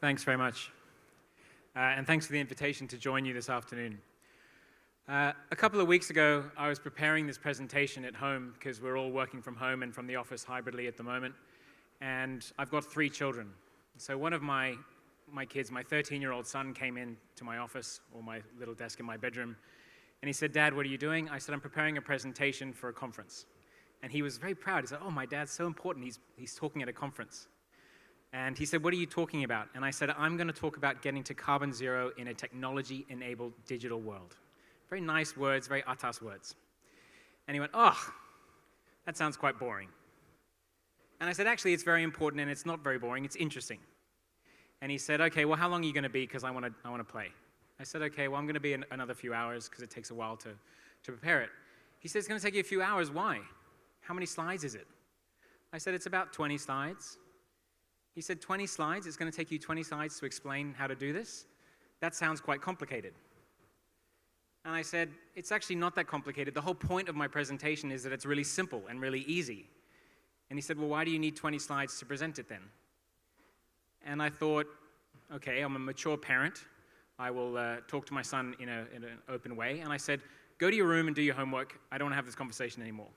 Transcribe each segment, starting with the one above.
Thanks very much. And thanks for the invitation to join you this afternoon. A couple of weeks ago, I was preparing this presentation at home because we're all working from home and from the office hybridly at the moment. And I've got 3 children. So one of my kids, my 13-year-old son, came in to my office or my little desk in my bedroom. And he said, "Dad, what are you doing?" I said, "I'm preparing a presentation for a conference." And he was very proud. He said, "Oh, my dad's so important. He's talking at a conference." And he said, "What are you talking about?" And I said, "I'm going to talk about getting to carbon zero in a technology-enabled digital world." Very nice words, very atas words. And he went, "Oh, that sounds quite boring." And I said, "Actually, it's very important, and it's not very boring. It's interesting." And he said, "Okay, well, how long are you going to be? Because I want to play." I said, "Okay, well, I'm going to be another few hours because it takes a while to prepare it." He said, "It's going to take you a few hours. Why? How many slides is it?" I said, "It's about 20 slides." He said, 20 slides? It's going to take you 20 slides to explain how to do this? That sounds quite complicated. And I said, "It's actually not that complicated. The whole point of my presentation is that it's really simple and really easy." And he said, "Well, why do you need 20 slides to present it then?" And I thought, okay, I'm a mature parent. I will talk to my son in an open way. And I said, "Go to your room and do your homework. I don't want to have this conversation anymore."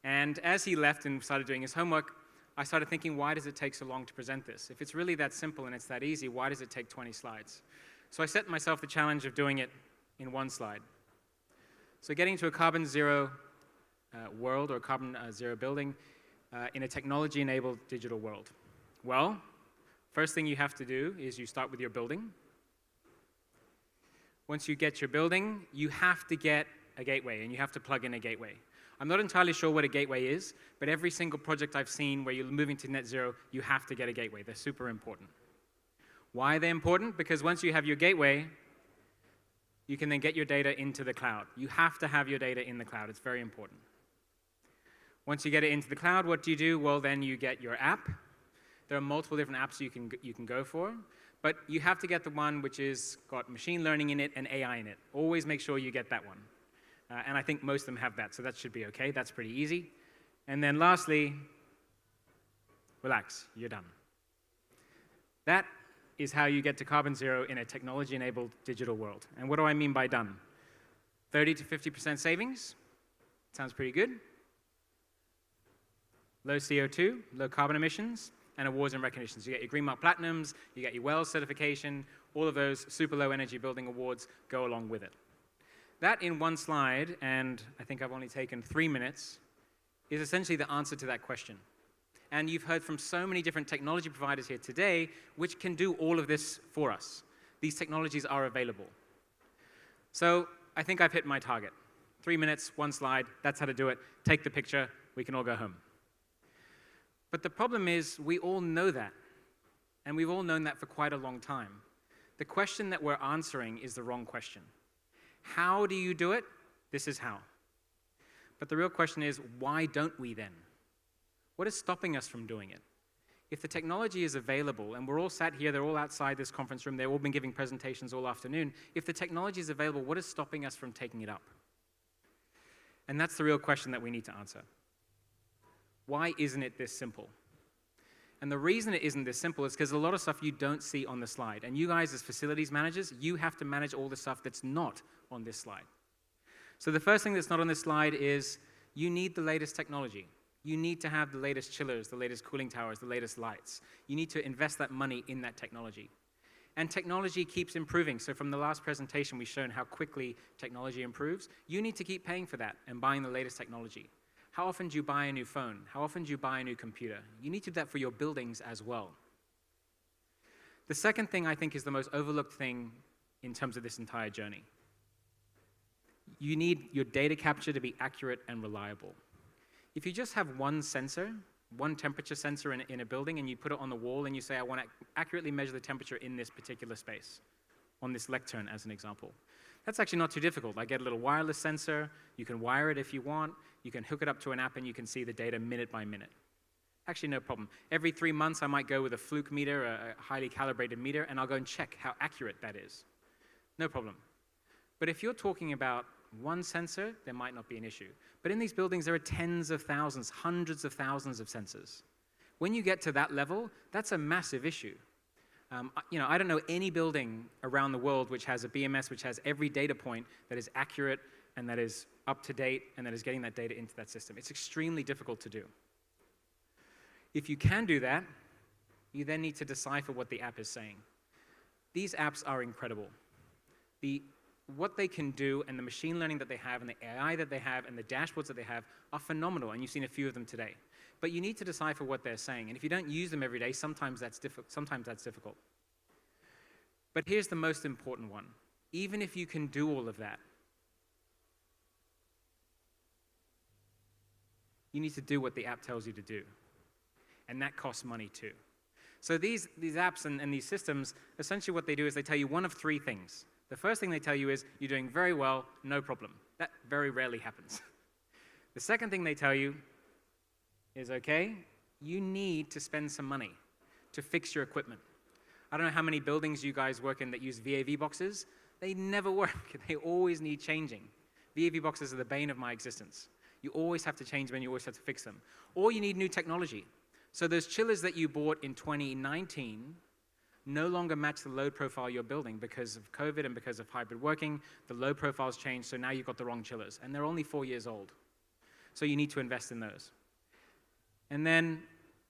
And as he left and started doing his homework, I started thinking, why does it take so long to present this? If it's really that simple and it's that easy, why does it take 20 slides? So I set myself the challenge of doing it in 1 slide. So getting to a carbon zero world or a carbon zero building in a technology-enabled digital world. Well, first thing you have to do is you start with your building. Once you get your building, you have to get a gateway, and you have to plug in a gateway. I'm not entirely sure what a gateway is, but every single project I've seen where you're moving to net zero, you have to get a gateway. They're super important. Why are they important? Because once you have your gateway, you can then get your data into the cloud. You have to have your data in the cloud. It's very important. Once you get it into the cloud, what do? Well, then you get your app. There are multiple different apps you can go for, but you have to get the one which has got machine learning in it and AI in it. Always make sure you get that one. And I think most of them have that, so that should be okay. That's pretty easy. And then lastly, relax, you're done. That is how you get to carbon zero in a technology-enabled digital world. And what do I mean by done? 30 to 50% savings. Sounds pretty good. Low CO2, low carbon emissions, and awards and recognitions. You get your Green Mark Platinums, you get your WELL certification, all of those super low energy building awards go along with it. That in 1 slide, and I think I've only taken 3 minutes, is essentially the answer to that question. And you've heard from so many different technology providers here today which can do all of this for us. These technologies are available. So I think I've hit my target. 3 minutes, 1 slide, that's how to do it. Take the picture, we can all go home. But the problem is we all know that, and we've all known that for quite a long time. The question that we're answering is the wrong question. How do you do it? This is how. But the real question is, why don't we then? What is stopping us from doing it? If the technology is available, and we're all sat here, they're all outside this conference room, they've all been giving presentations all afternoon, if the technology is available, what is stopping us from taking it up? And that's the real question that we need to answer. Why isn't it this simple? And the reason it isn't this simple is because a lot of stuff you don't see on the slide. And you guys as facilities managers, you have to manage all the stuff that's not on this slide. So the first thing that's not on this slide is you need the latest technology. You need to have the latest chillers, the latest cooling towers, the latest lights. You need to invest that money in that technology. And technology keeps improving. So from the last presentation, we've shown how quickly technology improves. You need to keep paying for that and buying the latest technology. How often do you buy a new phone? How often do you buy a new computer? You need to do that for your buildings as well. The second thing I think is the most overlooked thing in terms of this entire journey. You need your data capture to be accurate and reliable. If you just have one sensor, one temperature sensor in a building, and you put it on the wall and you say, I want to accurately measure the temperature in this particular space, on this lectern as an example. That's actually not too difficult. I get a little wireless sensor. You can wire it if you want. You can hook it up to an app, and you can see the data minute by minute. Actually, no problem. Every 3 months, I might go with a fluke meter, a highly calibrated meter, and I'll go and check how accurate that is. No problem. But if you're talking about one sensor, there might not be an issue. But in these buildings, there are tens of thousands, hundreds of thousands of sensors. When you get to that level, that's a massive issue. I don't know any building around the world which has a BMS which has every data point that is accurate and that is up to date and that is getting that data into that system. It's extremely difficult to do. If you can do that, you then need to decipher what the app is saying. These apps are incredible. What they can do and the machine learning that they have and the AI that they have and the dashboards that they have are phenomenal, and you've seen a few of them today. But you need to decipher what they're saying, and if you don't use them every day, sometimes that's difficult. But here's the most important one. Even if you can do all of that, you need to do what the app tells you to do, and that costs money too. So these apps and these systems, essentially what they do is they tell you one of three things. The first thing they tell you is, you're doing very well, no problem. That very rarely happens. The second thing they tell you is, okay, you need to spend some money to fix your equipment. I don't know how many buildings you guys work in that use VAV boxes. They never work. They always need changing. VAV boxes are the bane of my existence. You always have to change them and you always have to fix them. Or you need new technology. So those chillers that you bought in 2019 no longer match the load profile you're building because of COVID and because of hybrid working. The load profile's changed, so now you've got the wrong chillers. And they're only 4 years old. So you need to invest in those. And then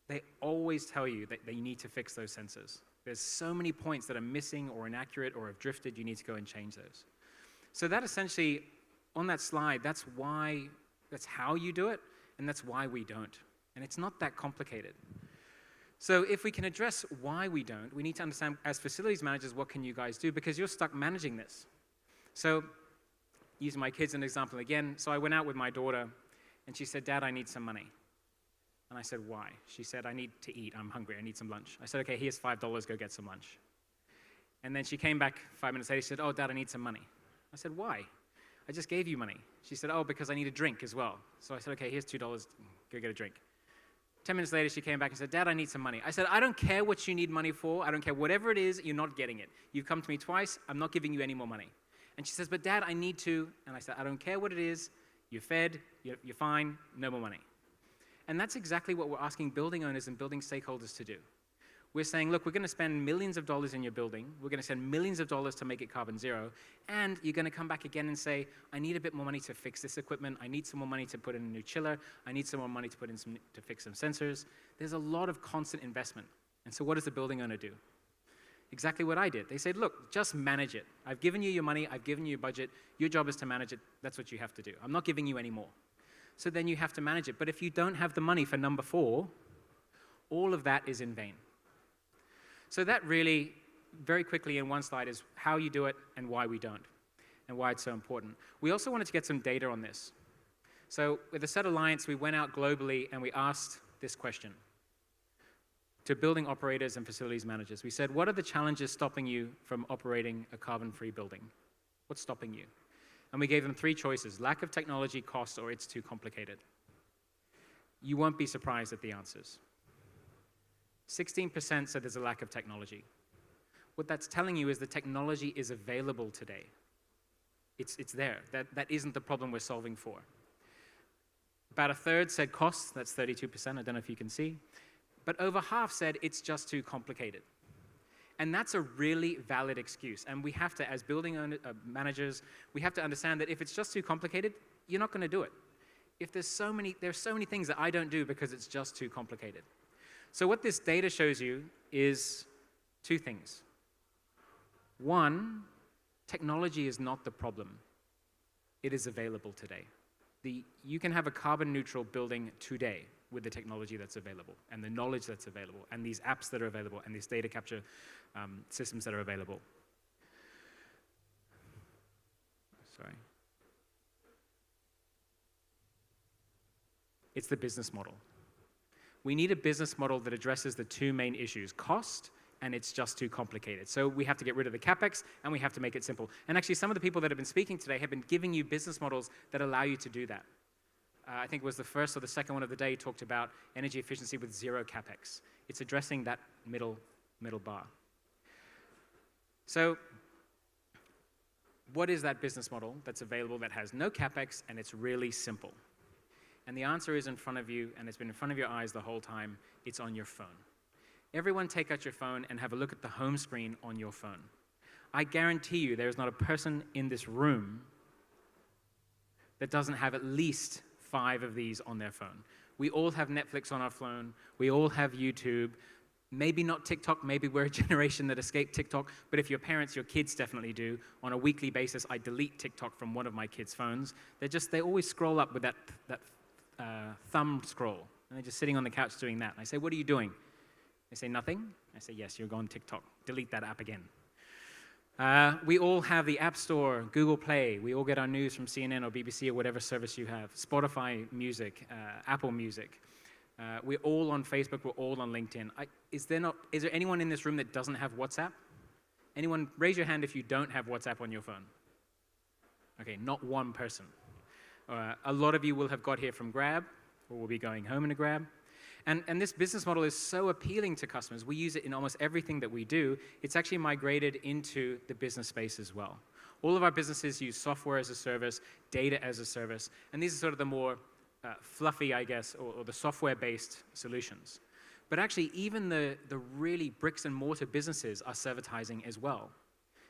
they always tell you that you need to fix those sensors. There's so many points that are missing or inaccurate or have drifted, you need to go and change those. So that essentially, on that slide, that's how you do it, and that's why we don't. And it's not that complicated. So if we can address why we don't, we need to understand, as facilities managers, what can you guys do? Because you're stuck managing this. So using my kids as an example again, so I went out with my daughter, and she said, "Dad, I need some money." And I said, "Why?" She said, "I need to eat. I'm hungry. I need some lunch." I said, "Okay, here's $5. Go get some lunch." And then she came back 5 minutes later. She said, "Oh, Dad, I need some money." I said, "Why?" "I just gave you money." She said, "Oh, because I need a drink as well." So I said, "Okay, here's $2. Go get a drink." 10 minutes later, she came back and said, "Dad, I need some money." I said, "I don't care what you need money for. I don't care. Whatever it is, you're not getting it. You've come to me twice. I'm not giving you any more money." And she says, "But Dad, I need to." And I said, "I don't care what it is. You're fed. You're fine. No more money." And that's exactly what we're asking building owners and building stakeholders to do. We're saying, look, we're going to spend millions of dollars in your building. We're going to spend millions of dollars to make it carbon zero. And you're going to come back again and say, "I need a bit more money to fix this equipment. I need some more money to put in a new chiller. I need some more money to put in to fix some sensors." There's a lot of constant investment. And so what does the building owner do? Exactly what I did. They said, "Look, just manage it. I've given you your money. I've given you your budget. Your job is to manage it. That's what you have to do. I'm not giving you any more." So then you have to manage it. But if you don't have the money for number 4, all of that is in vain. So that really, very quickly in one slide, is how you do it and why we don't, and why it's so important. We also wanted to get some data on this. So with the SET Alliance, we went out globally and we asked this question to building operators and facilities managers. We said, what are the challenges stopping you from operating a carbon-free building? What's stopping you? And we gave them 3 choices: lack of technology, cost, or it's too complicated. You won't be surprised at the answers. 16% said there's a lack of technology. What that's telling you is the technology is available today. It's there. That isn't the problem we're solving for. About a third said costs. That's 32%. I don't know if you can see. But over half said it's just too complicated. And that's a really valid excuse. And we have to, as building managers, we have to understand that if it's just too complicated, you're not going to do it. If there's so many things that I don't do because it's just too complicated. So what this data shows you is 2 things. 1, technology is not the problem. It is available today. You can have a carbon neutral building today with the technology that's available and the knowledge that's available and these apps that are available and these data capture systems that are available. Sorry. It's the business model. We need a business model that addresses the 2 main issues: cost, and it's just too complicated. So we have to get rid of the CapEx, and we have to make it simple. And actually, some of the people that have been speaking today have been giving you business models that allow you to do that. I think it was the first or the second one of the day talked about energy efficiency with 0 CapEx. It's addressing that middle bar. So what is that business model that's available that has no CapEx and it's really simple? And the answer is in front of you, and it's been in front of your eyes the whole time. It's on your phone. Everyone take out your phone and have a look at the home screen on your phone. I guarantee you there is not a person in this room that doesn't have at least 5 of these on their phone. We all have Netflix on our phone. We all have YouTube. Maybe not TikTok. Maybe we're a generation that escaped TikTok. But if your parents, your kids definitely do. On a weekly basis, I delete TikTok from one of my kids' phones. They always scroll up with that thumb scroll. And they're just sitting on the couch doing that. And I say, what are you doing? They say, nothing. I say, yes, you're on TikTok. Delete that app again. We all have the App Store, Google Play. We all get our news from CNN or BBC or whatever service you have. Spotify Music, Apple Music. We're all on Facebook. We're all on LinkedIn. Is there anyone in this room that doesn't have WhatsApp? Anyone? Raise your hand if you don't have WhatsApp on your phone. Okay, not one person. A lot of you will have got here from Grab, or will be going home in a Grab. And this business model is so appealing to customers. We use it in almost everything that we do. It's actually migrated into the business space as well. All of our businesses use software as a service, data as a service, and these are sort of the more fluffy, I guess, or the software-based solutions. But actually, even the really bricks and mortar businesses are servitizing as well.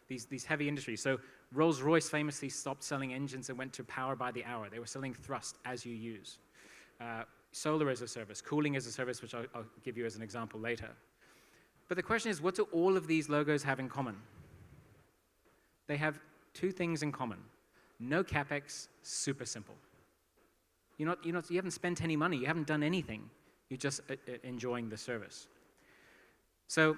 These heavy industries. So Rolls-Royce famously stopped selling engines and went to power by the hour. They were selling thrust as you use. Solar as a service, cooling as a service, which I'll give you as an example later. But the question is, what do all of these logos have in common? They have 2 things in common. No CapEx, super simple. You haven't spent any money, you haven't done anything. You're just enjoying the service. So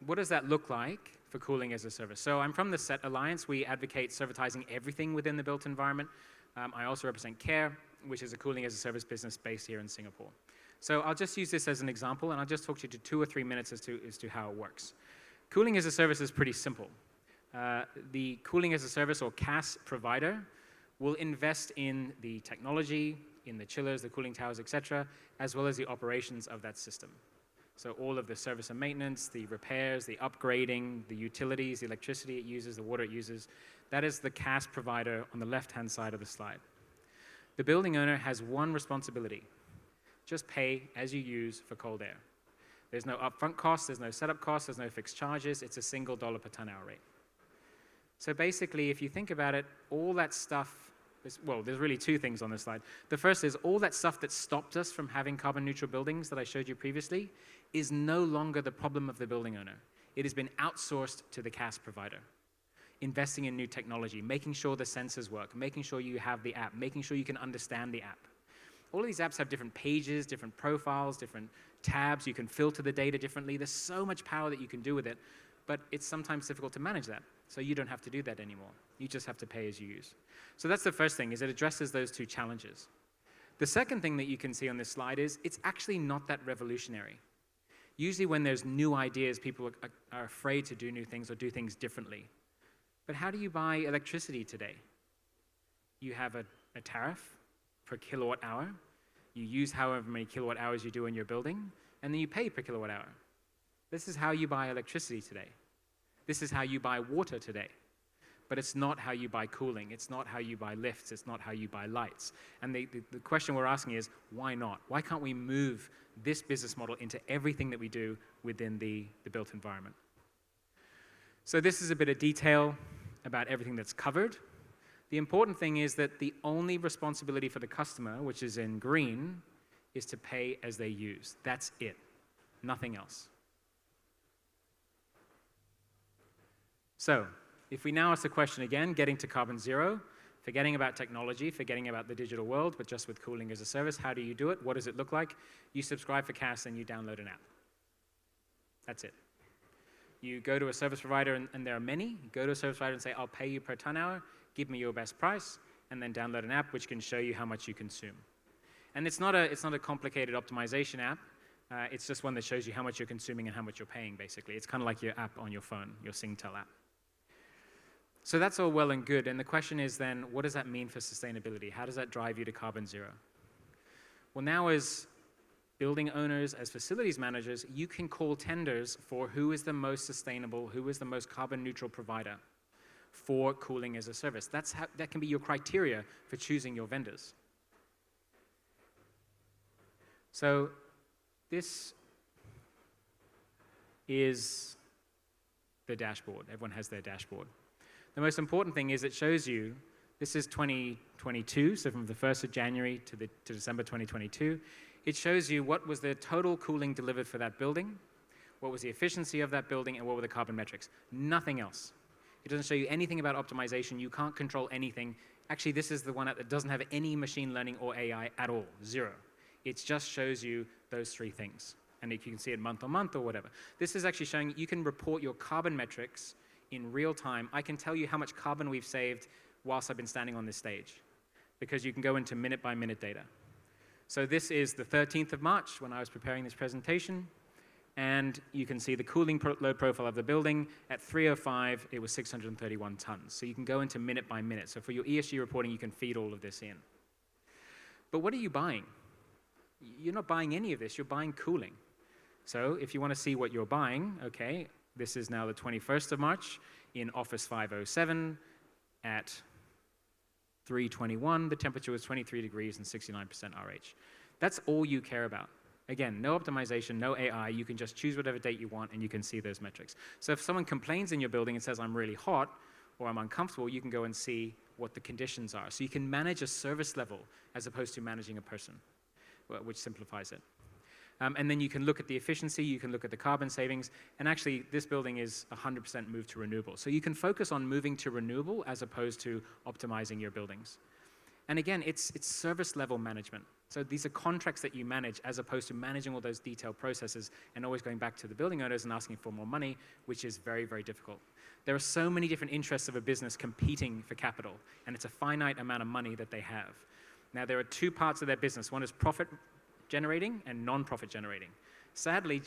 what does that look like for cooling as a service? So I'm from the SET Alliance. We advocate servitizing everything within the built environment. I also represent CARE, which is a cooling as a service business based here in Singapore. So I'll just use this as an example, and I'll just talk to you to 2 or 3 minutes as to how it works. Cooling as a service is pretty simple. The cooling as a service, or CaaS provider, will invest in the technology, in the chillers, the cooling towers, etc., as well as the operations of that system. So all of the service and maintenance, the repairs, the upgrading, the utilities, the electricity it uses, the water it uses, that is the CaaS provider on the left-hand side of the slide. The building owner has one responsibility: just pay as you use for cold air. There's no upfront costs, there's no setup costs, there's no fixed charges, it's a single dollar per ton hour rate. So basically, if you think about it, all that stuff, there's really 2 things on this slide. The first is all that stuff that stopped us from having carbon neutral buildings that I showed you previously is no longer the problem of the building owner. It has been outsourced to the CaaS provider. Investing in new technology, making sure the sensors work, making sure you have the app, making sure you can understand the app. All of these apps have different pages, different profiles, different tabs. You can filter the data differently. There's so much power that you can do with it, but it's sometimes difficult to manage that. So you don't have to do that anymore. You just have to pay as you use. So that's the first thing, is it addresses those 2 challenges. The second thing that you can see on this slide is it's actually not that revolutionary. Usually when there's new ideas, people are afraid to do new things or do things differently. But how do you buy electricity today? You have a tariff per kilowatt hour. You use however many kilowatt hours you do in your building, and then you pay per kilowatt hour. This is how you buy electricity today. This is how you buy water today. But it's not how you buy cooling. It's not how you buy lifts. It's not how you buy lights. And the question we're asking is, why not? Why can't we move this business model into everything that we do within the built environment? So this is a bit of detail about everything that's covered. The important thing is that the only responsibility for the customer, which is in green, is to pay as they use. That's it. Nothing else. So, if we now ask the question again, getting to carbon zero, forgetting about technology, forgetting about the digital world, but just with cooling as a service, how do you do it? What does it look like? You subscribe for CaaS and you download an app. That's it. You go to a service provider, and there are many. You go to a service provider and say, I'll pay you per ton hour, give me your best price, and then download an app which can show you how much you consume. And it's not a complicated optimization app. It's just one that shows you how much you're consuming and how much you're paying, basically. It's kind of like your app on your phone, your Singtel app. So that's all well and good, and the question is then, what does that mean for sustainability? How does that drive you to carbon zero? Well, now as building owners, as facilities managers, you can call tenders for who is the most sustainable, who is the most carbon neutral provider for cooling as a service. That can be your criteria for choosing your vendors. So this is the dashboard. Everyone has their dashboard. The most important thing is it shows you, this is 2022, so from the 1st of January to December 2022, it shows you what was the total cooling delivered for that building, what was the efficiency of that building, and what were the carbon metrics. Nothing else. It doesn't show you anything about optimization. You can't control anything. Actually, this is the one that doesn't have any machine learning or AI at all, 0. It just shows you those 3 things. And if you can see it month on month or whatever. This is actually showing you can report your carbon metrics in real time. I can tell you how much carbon we've saved whilst I've been standing on this stage, because you can go into minute-by-minute data. So this is the 13th of March when I was preparing this presentation, and you can see the cooling load profile of the building. At 3:05, it was 631 tons. So you can go into minute by minute. So for your ESG reporting, you can feed all of this in. But what are you buying? You're not buying any of this. You're buying cooling. So if you want to see what you're buying, okay, this is now the 21st of March in Office 507 at 3:21. The temperature was 23 degrees and 69% RH. That's all you care about. Again, no optimization, no AI. You can just choose whatever date you want, and you can see those metrics. So if someone complains in your building and says, I'm really hot, or I'm uncomfortable, you can go and see what the conditions are. So you can manage a service level as opposed to managing a person, which simplifies it. And then you can look at the efficiency, you can look at the carbon savings, and actually this building is 100% moved to renewable. So you can focus on moving to renewable as opposed to optimizing your buildings. And again, it's service level management. So these are contracts that you manage as opposed to managing all those detailed processes and always going back to the building owners and asking for more money, which is very, very difficult. There are so many different interests of a business competing for capital, and it's a finite amount of money that they have. Now, there are 2 parts of their business. One is profit generating and non-profit generating. Sadly,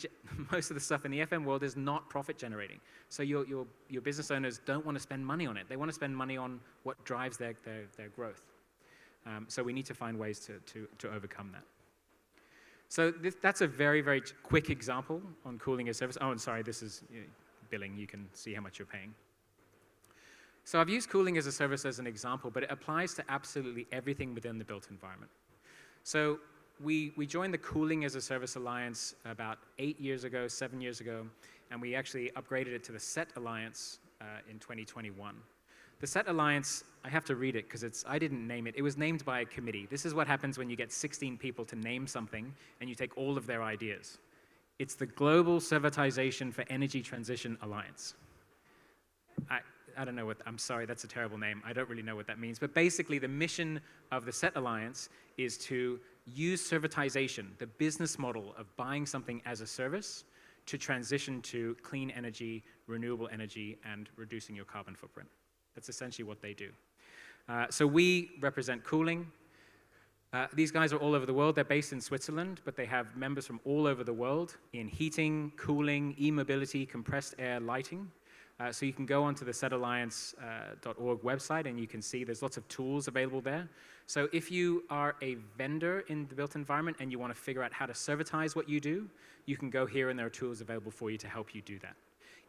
most of the stuff in the FM world is not profit generating. So your business owners don't want to spend money on it. They want to spend money on what drives their growth. So we need to find ways to overcome that. So that's a very, very quick example on cooling as a service. Oh, and sorry, this is billing. You can see how much you're paying. So I've used cooling as a service as an example, but it applies to absolutely everything within the built environment. So we joined the Cooling as a Service Alliance about 8 years ago, 7 years ago, and we actually upgraded it to the SET Alliance in 2021. The SET Alliance, I have to read it because I didn't name it. It was named by a committee. This is what happens when you get 16 people to name something and you take all of their ideas. It's the Global Servitization for Energy Transition Alliance. I don't know what, I'm sorry, that's a terrible name. I don't really know what that means. But basically, the mission of the SET Alliance is to use servitization, the business model of buying something as a service, to transition to clean energy, renewable energy, and reducing your carbon footprint. That's essentially what they do. So we represent cooling. These guys are all over the world. They're based in Switzerland, but they have members from all over the world in heating, cooling, e-mobility, compressed air, lighting. So you can go onto the setalliance.org website and you can see there's lots of tools available there. So if you are a vendor in the built environment and you want to figure out how to servitize what you do, you can go here and there are tools available for you to help you do that.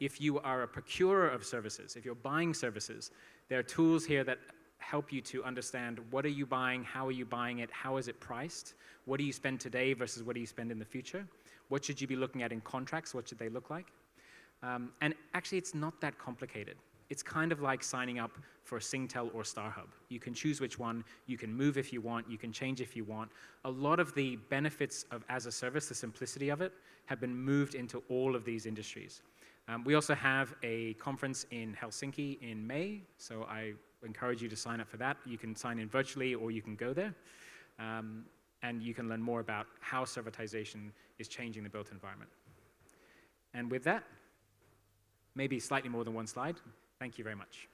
If you are a procurer of services, if you're buying services, there are tools here that help you to understand what are you buying, how are you buying it, how is it priced, what do you spend today versus what do you spend in the future, what should you be looking at in contracts, what should they look like. And actually, it's not that complicated. It's kind of like signing up for a Singtel or StarHub. You can choose which one, you can move if you want, you can change if you want. A lot of the benefits of as a service, the simplicity of it, have been moved into all of these industries. We also have a conference in Helsinki in May, so I encourage you to sign up for that. You can sign in virtually or you can go there. And you can learn more about how servitization is changing the built environment. And with that, maybe slightly more than one slide. Thank you very much.